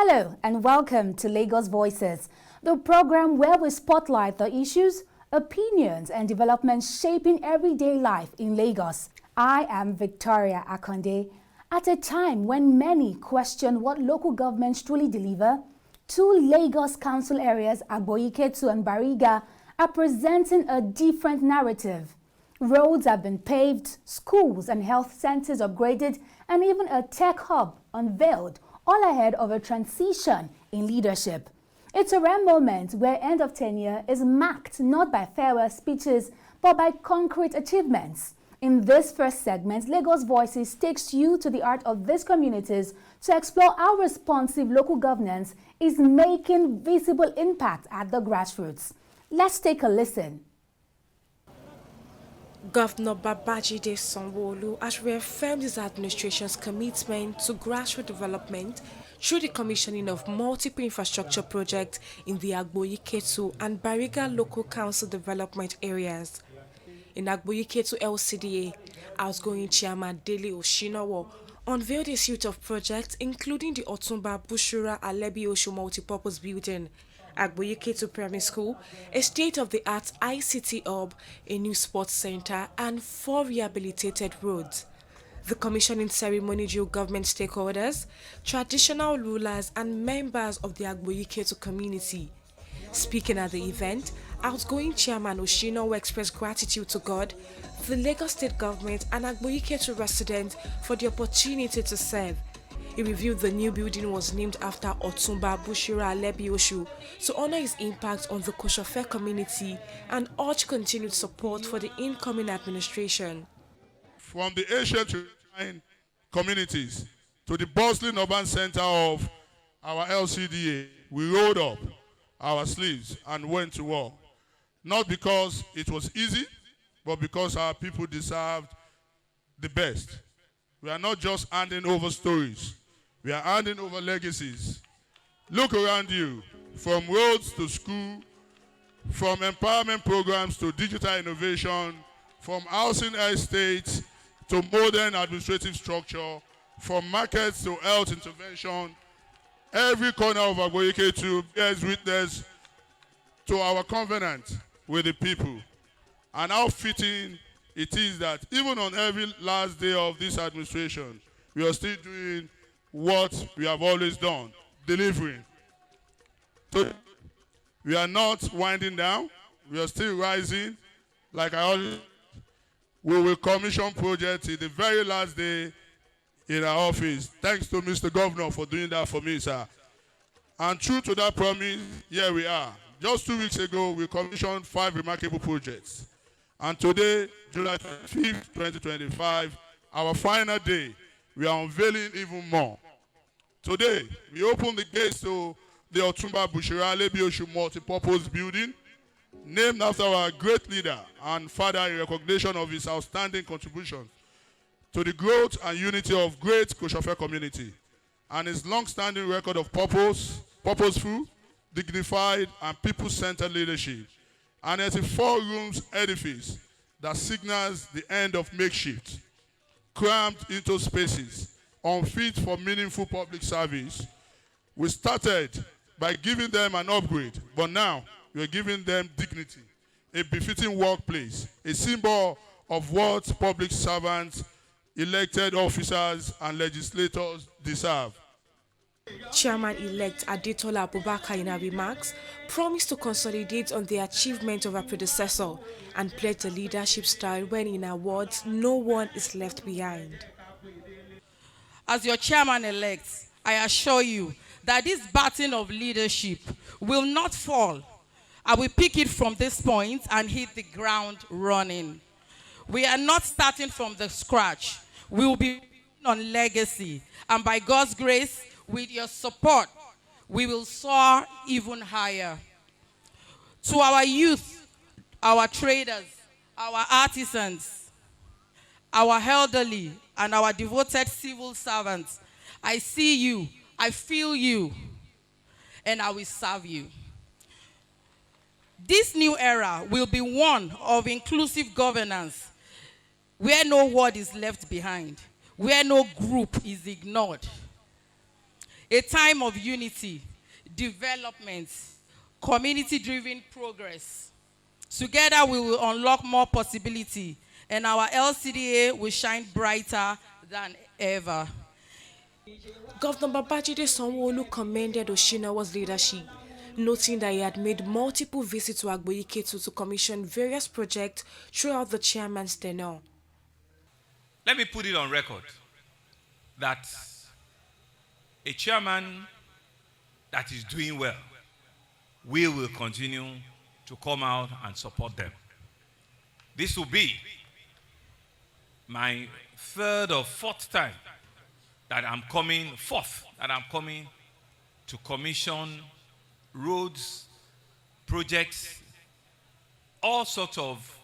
Hello and welcome to Lagos Voices, the program where we spotlight the issues, opinions and developments shaping everyday life in Lagos. I am Victoria Akonde. At a time when many question what local governments truly deliver, two Lagos council areas, Agboiketu and Bariga, are presenting a different narrative. Roads have been paved, schools and health centers upgraded, and even a tech hub unveiled, all ahead of a transition in leadership. It's a rare moment where end of tenure is marked not by farewell speeches, but by concrete achievements. In this first segment, Lagos Voices takes you to the heart of these communities to explore how responsive local governance is making visible impact at the grassroots. Let's take a listen. Governor Babajide Sanwo-Olu has reaffirmed his administration's commitment to grassroots development through the commissioning of multiple infrastructure projects in the Agboiketu and Bariga local council development areas. In Agboiketu LCDA, outgoing chairman Dele Oshinawo unveiled a suite of projects including the Otumba Bushura Alebi Osho multipurpose building, Agboiketu Primary School, a state-of-the-art ICT hub, a new sports center, and 4 rehabilitated roads. The commissioning ceremony drew government stakeholders, traditional rulers, and members of the Agboiketu community. Speaking at the event, outgoing chairman Oshinawo expressed gratitude to God, the Lagos State government, and Agboiketu residents for the opportunity to serve. He revealed the new building was named after Otumba Bushira Alebi Osho to honor his impact on the Koshofe community and urge continued support for the incoming administration. From the ancient communities to the bustling urban center of our LCDA, we rolled up our sleeves and went to war. Not because it was easy, but because our people deserved the best. We are not just handing over stories. We are handing over legacies. Look around you, from roads to school, from empowerment programs to digital innovation, from housing estates to modern administrative structure, from markets to health intervention. Every corner of Agboiketu bears witness to our covenant with the people. And how fitting it is that even on every last day of this administration, we are still doing what we have always done, delivering. So we are not winding down. We are still rising. Like I always, we will commission projects in the very last day in our office. Thanks to Mr. Governor for doing that for me, sir. And true to that promise, here we are. Just 2 weeks ago, we commissioned 5 remarkable projects. And today, July 5th, 2025, our final day, we are unveiling even more. Today, we open the gates to the Otumba Bushira Alebi Osho multipurpose building, named after our great leader and father in recognition of his outstanding contributions to the growth and unity of great Koshofe community and his long-standing record of purposeful, dignified, and people-centered leadership, and as a 4-rooms edifice that signals the end of makeshift, crammed into spaces, unfit for meaningful public service. We started by giving them an upgrade, but now we are giving them dignity, a befitting workplace, a symbol of what public servants, elected officers, and legislators deserve. Chairman-elect Adetola Abubakar in her remarks promised to consolidate on the achievement of her predecessor and pledged the leadership style when in her words, no one is left behind. As your chairman-elect, I assure you that this baton of leadership will not fall. I will pick it from this point and hit the ground running. We are not starting from the scratch. We will be on legacy, and by God's grace, with your support, we will soar even higher. To our youth, our traders, our artisans, our elderly, and our devoted civil servants, I see you, I feel you, and I will serve you. This new era will be one of inclusive governance, where no word is left behind, where no group is ignored. a time of unity, development, community-driven progress. Together, we will unlock more possibility, and our LCDA will shine brighter than ever. Governor Babajide Sanwo-Olu commended Oshinawa's leadership, noting that he had made multiple visits to Agboyiketu to commission various projects throughout the chairman's tenure. Let me put it on record that a chairman that is doing well, we will continue to come out and support them. This will be my third or fourth time that I'm coming to commission roads, projects, all sorts of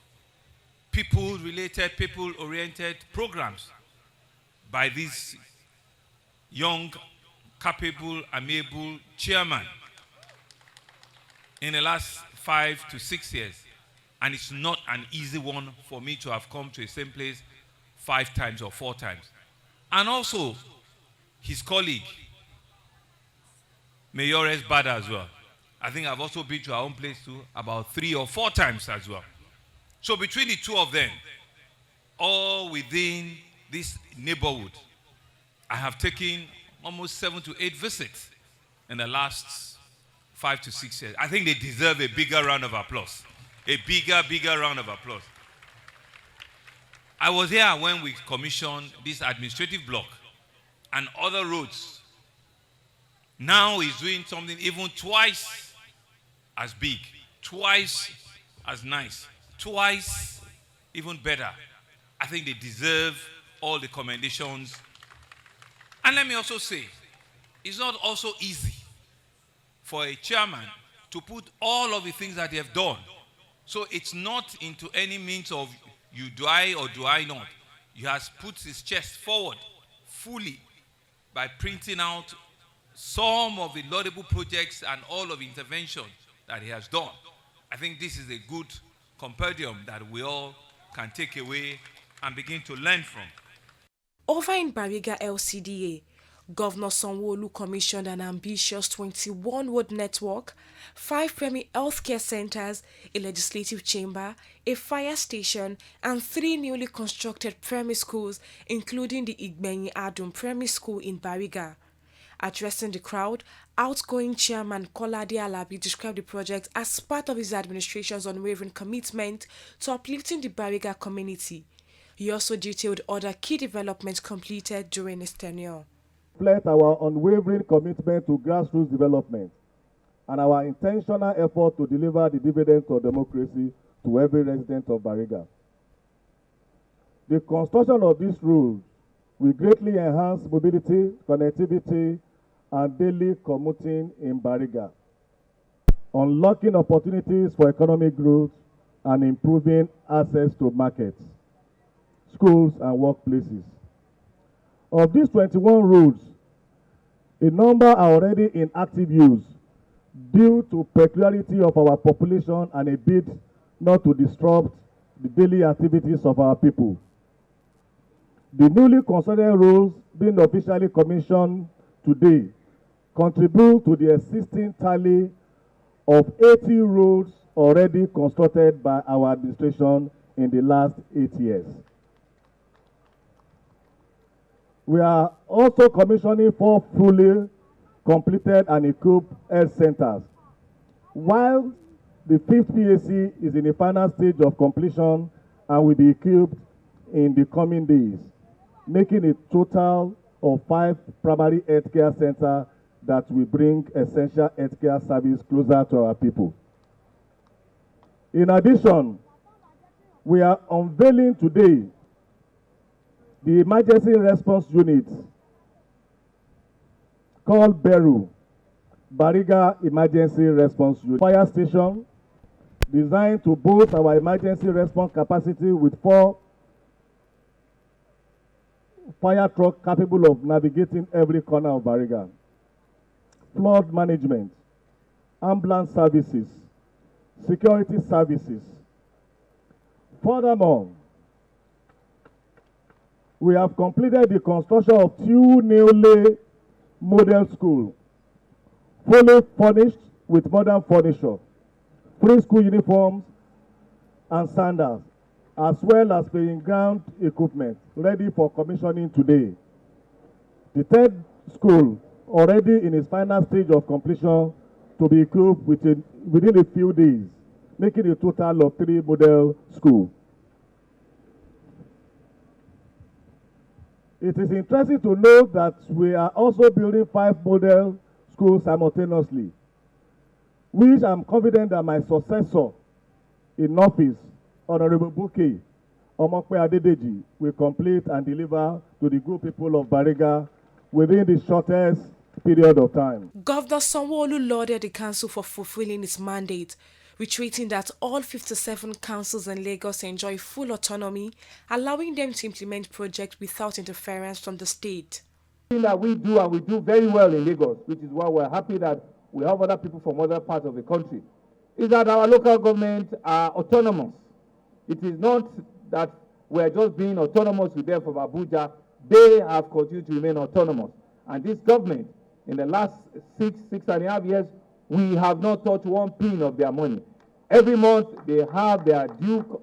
people-related, people-oriented programs by this young, capable, amiable chairman in the last 5 to 6 years. And it's not an easy one for me to have come to the same place 5 times or 4 times. And also, his colleague, Mayores Bada as well. I think I've also been to our own place too about 3 or 4 times as well. So between the two of them, all within this neighborhood, I have taken almost 7 to 8 visits in the last 5 to 6 years. I think they deserve a bigger round of applause. A bigger round of applause. I was here when we commissioned this administrative block and other roads. Now he's doing something even twice as big, twice as nice, twice even better. I think they deserve all the commendations. And let me also say, it's not also easy for a chairman to put all of the things that they have done. So it's not into any means of you do I or do I not. He has put his chest forward fully by printing out some of the laudable projects and all of the intervention that he has done. I think this is a good compendium that we all can take away and begin to learn from. Over in Bariga LCDA, Governor Sanwo-Olu commissioned an ambitious 21-ward network, 5 primary healthcare centers, a legislative chamber, a fire station, and 3 newly constructed primary schools, including the Igbenyi Adum Primary School in Bariga. Addressing the crowd, outgoing chairman Kolade Alabi described the project as part of his administration's unwavering commitment to uplifting the Bariga community. He also detailed other key developments completed during his tenure. Reflect our unwavering commitment to grassroots development and our intentional effort to deliver the dividends of democracy to every resident of Bariga. The construction of these roads will greatly enhance mobility, connectivity, and daily commuting in Bariga, unlocking opportunities for economic growth and improving access to markets, schools, and workplaces. Of these 21 roads, a number are already in active use due to peculiarity of our population and a bid not to disrupt the daily activities of our people. The newly constructed roads being officially commissioned today contribute to the existing tally of 80 roads already constructed by our administration in the last 8 years. We are also commissioning 4 fully completed and equipped health centers, while the 5th PAC is in the final stage of completion and will be equipped in the coming days, making a total of 5 primary healthcare centers that will bring essential healthcare service closer to our people. In addition, we are unveiling today the emergency response unit called BERU, Bariga Emergency Response Unit, fire station designed to boost our emergency response capacity with 4 fire trucks capable of navigating every corner of Bariga, flood management, ambulance services, security services. Furthermore, we have completed the construction of 2 newly model school, fully furnished with modern furniture, free school uniforms and sandals, as well as playing ground equipment ready for commissioning today. The third school, already in its final stage of completion, to be equipped within a few days, making a total of 3 model schools. It is interesting to note that we are also building 5 model schools simultaneously, which I'm confident that my successor in office, Honorable Buke Omokpe Adedeji, will complete and deliver to the good people of Bariga within the shortest period of time. Governor Sanwo-Olu lauded the council for fulfilling its mandate, retweeting that all 57 councils in Lagos enjoy full autonomy, allowing them to implement projects without interference from the state. That we do, and we do very well in Lagos, which is why we're happy that we have other people from other parts of the country, is that our local governments are autonomous. It is not that we're just being autonomous with them from Abuja. They have continued to remain autonomous. And this government, in the last six and a half years, we have not touched one pin of their money. Every month, they have their due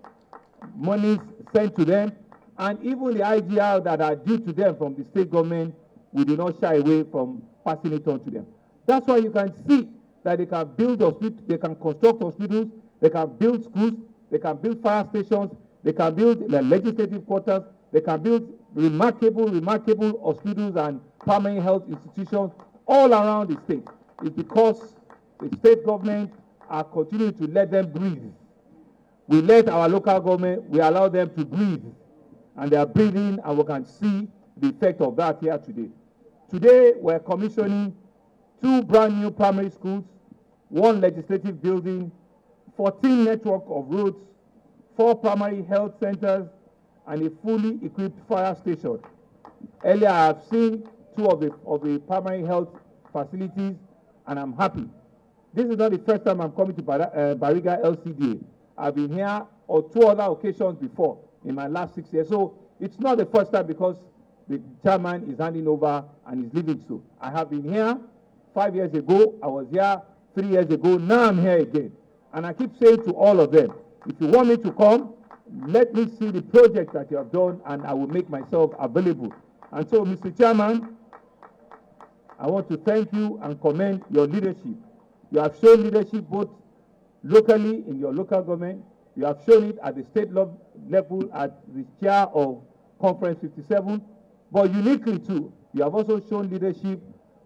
monies sent to them, and even the IGR that are due to them from the state government, we do not shy away from passing it on to them. That's why you can see that they can build hospitals, they can construct hospitals, they can build schools, they can build fire stations, they can build the legislative quarters, they can build remarkable hospitals and primary health institutions all around the state. It's because the state government are continuing to let them breathe. We let our local government, we allow them to breathe. And they are breathing, and we can see the effect of that here today. Today, we're commissioning 2 brand new primary schools, 1 legislative building, 14 network of roads, 4 primary health centers, and a fully equipped fire station. Earlier, I have seen 2 of the primary health facilities, and I'm happy. This is not the first time I'm coming to Bariga LCDA. I've been here on 2 other occasions before in my last 6 years. So it's not the first time because the chairman is handing over and is leaving soon. I have been here 5 years ago. I was here 3 years ago. Now I'm here again. And I keep saying to all of them, if you want me to come, let me see the project that you have done, and I will make myself available. And so, Mr. Chairman, I want to thank you and commend your leadership. You have shown leadership both locally in your local government. You have shown it at the state level at the chair of Conference 57. But uniquely too, you have also shown leadership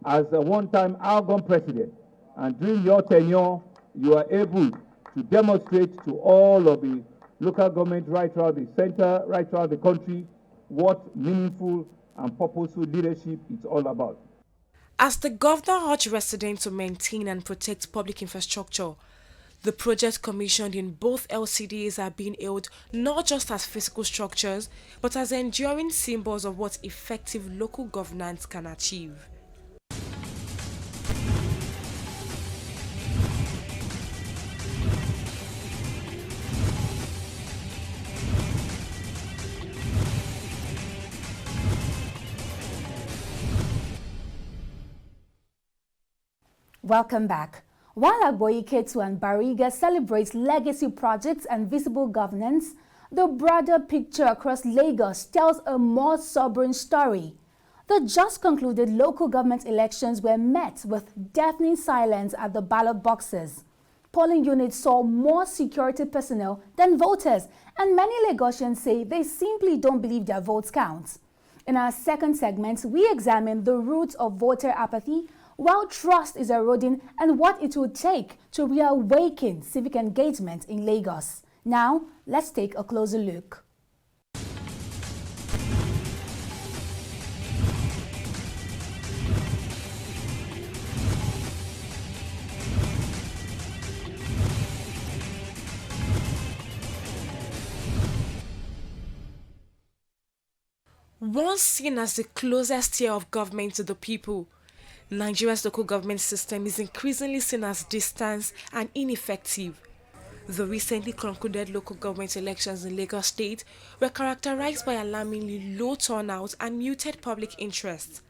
as a one-time Algon president. And during your tenure, you are able to demonstrate to all of the local government right throughout the center, right throughout the country, what meaningful and purposeful leadership is all about. As the governor urged residents to maintain and protect public infrastructure, the projects commissioned in both LCDAs are being hailed not just as physical structures, but as enduring symbols of what effective local governance can achieve. Welcome back. While Agboiketu and Bariga celebrate legacy projects and visible governance, the broader picture across Lagos tells a more sobering story. The just concluded local government elections were met with deafening silence at the ballot boxes. Polling units saw more security personnel than voters, and many Lagosians say they simply don't believe their votes count. In our second segment, we examine the roots of voter apathy, while trust is eroding, and what it would take to reawaken civic engagement in Lagos. Now, let's take a closer look. Once seen as the closest tier of government to the people, Nigeria's local government system is increasingly seen as distant and ineffective. The recently concluded local government elections in Lagos State were characterized by alarmingly low turnout and muted public interest.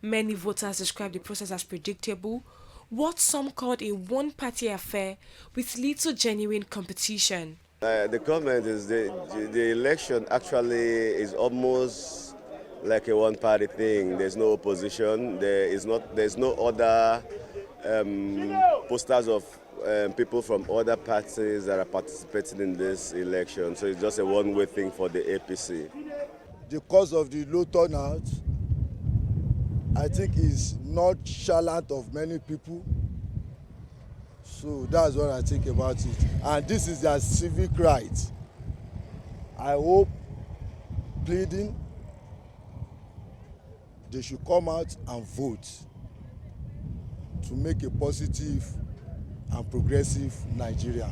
Many voters described the process as predictable, what some called a one-party affair with little genuine competition. The comment is the election actually is almost like a one-party thing. There's no opposition. There's no other posters of people from other parties that are participating in this election. So it's just a one-way thing for the APC. The cause of the low turnout, I think, is nonchalant of many people. So that's what I think about it. And this is their civic right. I hope, pleading, they should come out and vote to make a positive and progressive Nigeria.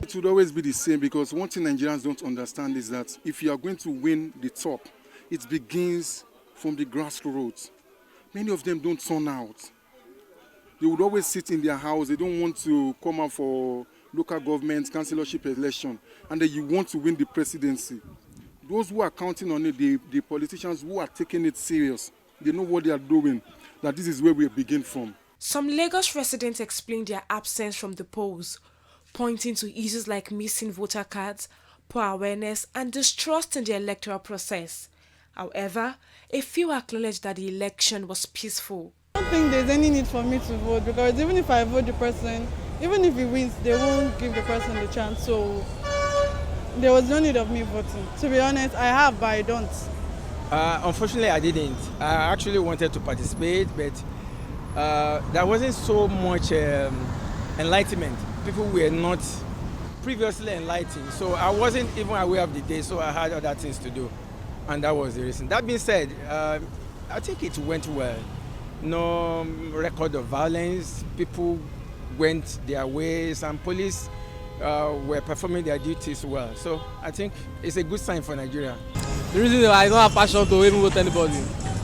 It would always be the same, because one thing Nigerians don't understand is that if you are going to win the top, it begins from the grassroots. Many of them don't turn out. They would always sit in their house. They don't want to come out for local government, councillorship election, and then you want to win the presidency. Those who are counting on it, the politicians who are taking it serious, they know what they are doing, that this is where we begin from. Some Lagos residents explained their absence from the polls, pointing to issues like missing voter cards, poor awareness, and distrust in the electoral process. However, a few acknowledged that the election was peaceful. I don't think there's any need for me to vote, because even if I vote the person, even if he wins, they won't give the person the chance. So there was no need of me voting. To be honest, I have, but I don't. Unfortunately, I didn't. I actually wanted to participate, but there wasn't so much enlightenment. People were not previously enlightened, so I wasn't even aware of the day, so I had other things to do, and that was the reason. That being said, I think it went well. No record of violence. People went their ways, and police were performing their duties well. So I think it's a good sign for Nigeria. The reason I don't have passion to even vote anybody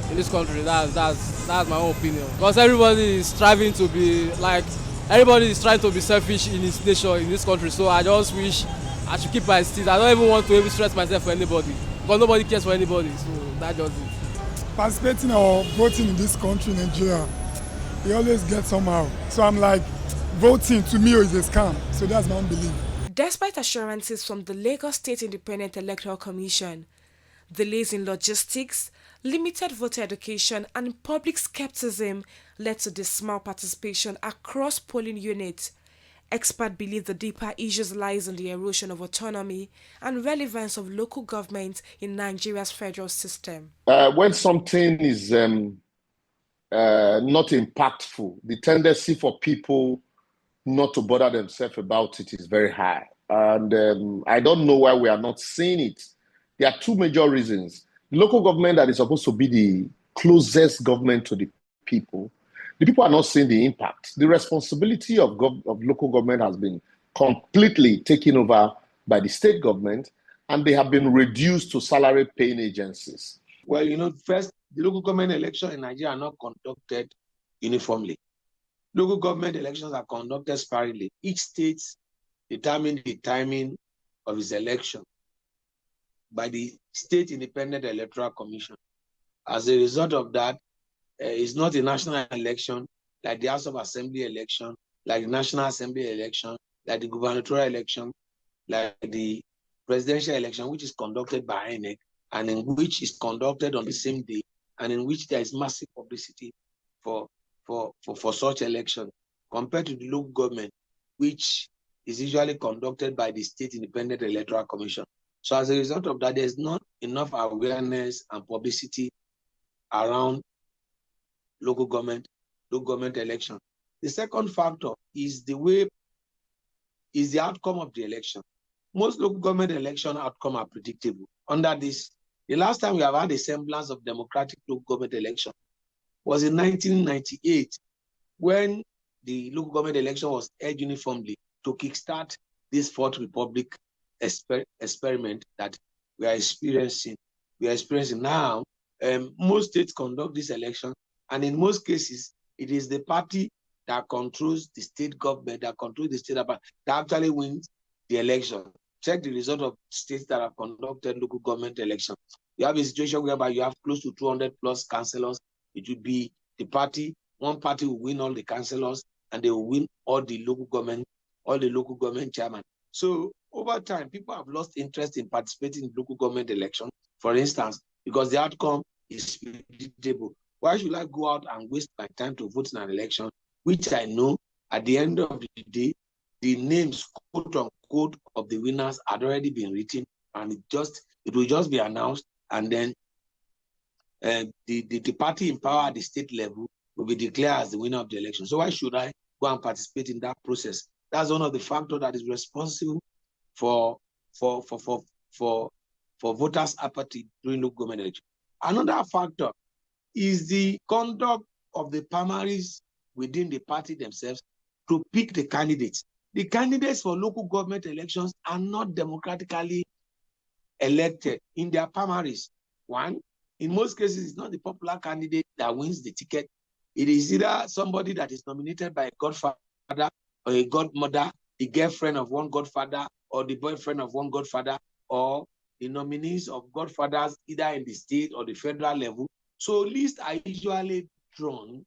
in this country, that's my own opinion. Because everybody is striving to be like, everybody is trying to be selfish in his nation, in this country. So I just wish I should keep my seat. I don't even want to even stress myself for anybody, because nobody cares for anybody. So that's just it. Participating or voting in this country, Nigeria, you always get somehow. So I'm like, voting to me is a scam. So that's my own belief. Despite assurances from the Lagos State Independent Electoral Commission, delays in logistics, limited voter education, and public skepticism led to dismal participation across polling units. Experts believe the deeper issues lies in the erosion of autonomy and relevance of local government in Nigeria's federal system. When something is not impactful, the tendency for people not to bother themselves about it is very high. And I don't know why we are not seeing it. There are two major reasons. Local government, that is supposed to be the closest government to the people are not seeing the impact. The responsibility of local government has been completely taken over by the state government, and they have been reduced to salary-paying agencies. Well, first, the local government elections in Nigeria are not conducted uniformly. Local government elections are conducted sparingly. Each state determines the timing of its election by the State Independent Electoral Commission. As a result of that, it's not a national election like the House of Assembly election, like the National Assembly election, like the gubernatorial election, like the presidential election, which is conducted by INEC, and in which is conducted on the same day, and in which there is massive publicity for such election, compared to the local government, which is usually conducted by the State Independent Electoral Commission. So as a result of that, there's not enough awareness and publicity around local government election. The second factor is the outcome of the election. Most local government election outcome are predictable. Under this, the last time we have had a semblance of democratic local government election was in 1998, when the local government election was held uniformly to kickstart this Fourth Republic experiment that we are experiencing. We are experiencing now. Most states conduct this election, and in most cases, it is the party that controls the state government, that controls the state that actually wins the election. Check the result of states that have conducted local government elections. You have a situation whereby you have close to 200 plus councillors It will be the party, one party will win all the councillors and they will win all the local government chairman. So over time, people have lost interest in participating in local government elections, for instance, because the outcome is predictable. Why should I go out and waste my time to vote in an election, which I know at the end of the day, the names, quote unquote, of the winners had already been written, and it will just be announced, and then the party in power at the state level will be declared as the winner of the election. So why should I go and participate in that process? That's one of the factors that is responsible for voters' apathy during local government election. Another factor is the conduct of the primaries within the party themselves to pick the candidates. The candidates for local government elections are not democratically elected in their primaries. One, in most cases, it's not the popular candidate that wins the ticket. It is either somebody that is nominated by a godfather or a godmother, the girlfriend of one godfather or the boyfriend of one godfather, or the nominees of godfathers either in the state or the federal level. So lists are usually drawn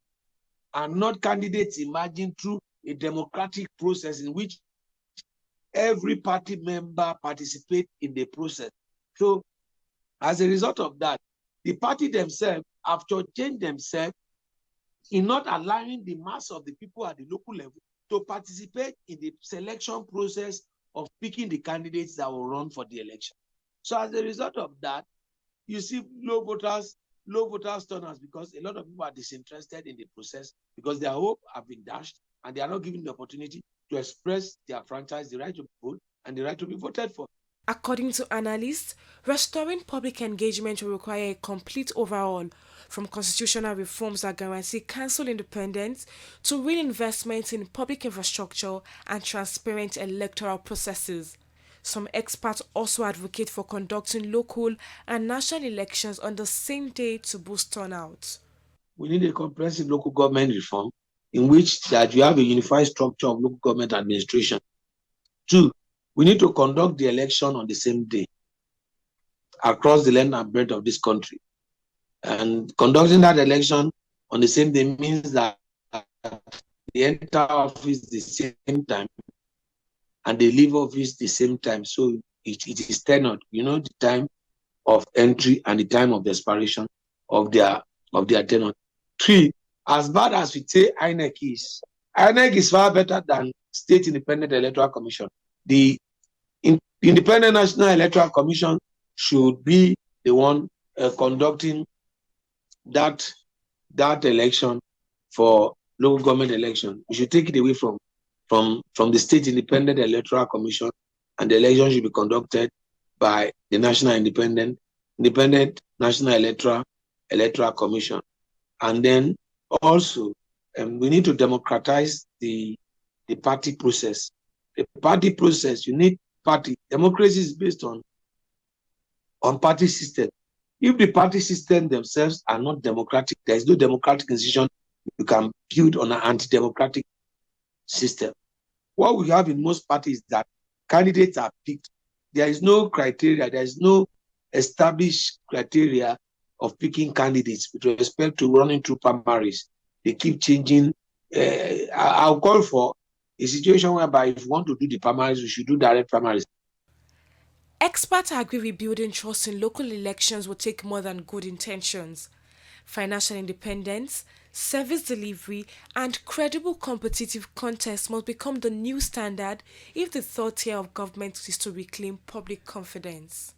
and not candidates emerging through a democratic process in which every party member participates in the process. So as a result of that, the party themselves have changed themselves in not allowing the mass of the people at the local level to participate in the selection process of picking the candidates that will run for the election. So as a result of that, you see low voters turnouts because a lot of people are disinterested in the process because their hope have been dashed and they are not given the opportunity to express their franchise, the right to vote and the right to be voted for. According to analysts, restoring public engagement will require a complete overhaul, from constitutional reforms that guarantee council independence to real investment in public infrastructure and transparent electoral processes. Some experts also advocate for conducting local and national elections on the same day to boost turnout. We need a comprehensive local government reform in which that you have a unified structure of local government administration. Two, we need to conduct the election on the same day across the length and breadth of this country. And conducting that election on the same day means that they enter office the same time and they leave office the same time. So it is tenured, the time of entry and the time of the expiration of their tenure. Three, as bad as we say INEC is far better than State Independent Electoral Commission. The Independent National Electoral Commission should be the one conducting that election for local government election. We should take it away from the State Independent Electoral Commission, and the election should be conducted by the National Independent National Electoral Commission. And then also, we need to democratize the party process. The party process, you need party. Democracy is based on party system. If the party system themselves are not democratic, there is no democratic institution you can build on an anti-democratic system. What we have in most parties is that candidates are picked. There is no criteria, there is no established criteria of picking candidates with respect to running through primaries. They keep changing. I'll call for a situation whereby if you want to do the primaries, we should do direct primaries. Experts agree rebuilding trust in local elections will take more than good intentions. Financial independence, service delivery, and credible competitive contest must become the new standard if the third tier of government is to reclaim public confidence.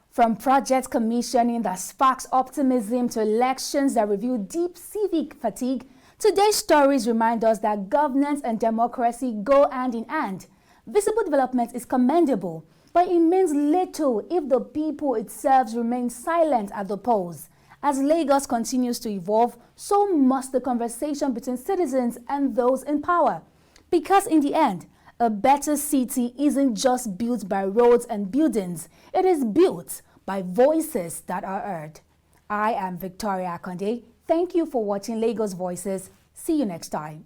From project commissioning that sparks optimism to elections that reveal deep civic fatigue, today's stories remind us that governance and democracy go hand in hand. Visible development is commendable, but it means little if the people it serves remain silent at the polls. As Lagos continues to evolve, so must the conversation between citizens and those in power. Because in the end, a better city isn't just built by roads and buildings, it is built by voices that are heard. I am Victoria Akonde. Thank you for watching Lagos Voices. See you next time.